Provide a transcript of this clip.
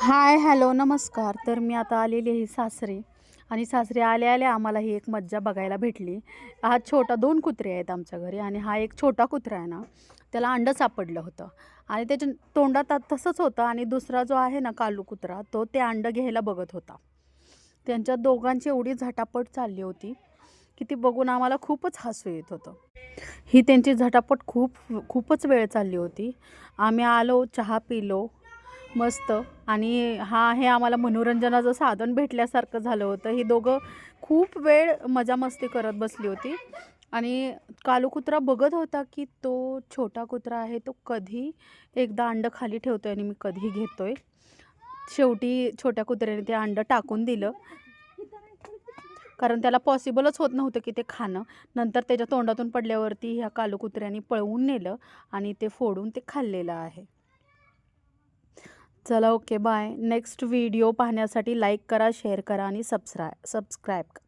हाय, hello, नमस्कार. तर मी आता आलेली आहे सासरी आणि सासरी आल्या-आल्या आम्हाला ही एक मज्जा बघायला भेटली. हा छोटा 2 कुत्रे आहेत आमच्या घरी आणि हा एक छोटा कुत्रा आहे ना, त्याला अंडं सापडलं होतं आणि त्याच्या तोंडात तसंच होतं आणि दुसरा जो आहे ना कालू कुत्रा, तो ते अंडं घ्यायला बघत होता. त्यांच्या दोघांची एवढी झटापट चालली होती, की ती बघून आम्हाला खूपच हसू येत होतं. ही त्यांची झटापट खूपच वेळ चालली होती. आम्ही आलो, चहा पिलो मस्त आणि हे आम्हाला मनोरंजनाचं साधन भेटल्यासारखं झालं होतं. ही दोघं खूप वेळ मजा-मस्ती करत बसली होती आणि कालू कुत्रा बघत होता, की तो छोटा कुत्रा आहे, तो कधी एकदा अंडं खाली ठेवतोय आणि मी कधी घेतोय. शेवटी छोट्या कुत्र्याने ते अंडं टाकून दिलं. कारण त्याला पॉसिबलच होत नव्हतं, की ते खाणं. नंतर त्याच्या तोंडातून पडल्यावरती ह्या कालू कुत्र्याने पळवून नेलं आणि ते फोडून ते खाल्लेलं आहे. चला ओके बाय. नेक्स्ट व्हिडिओ पाहण्यासाठी लाईक करा, शेअर करा आणि सबस्क्राईब करा.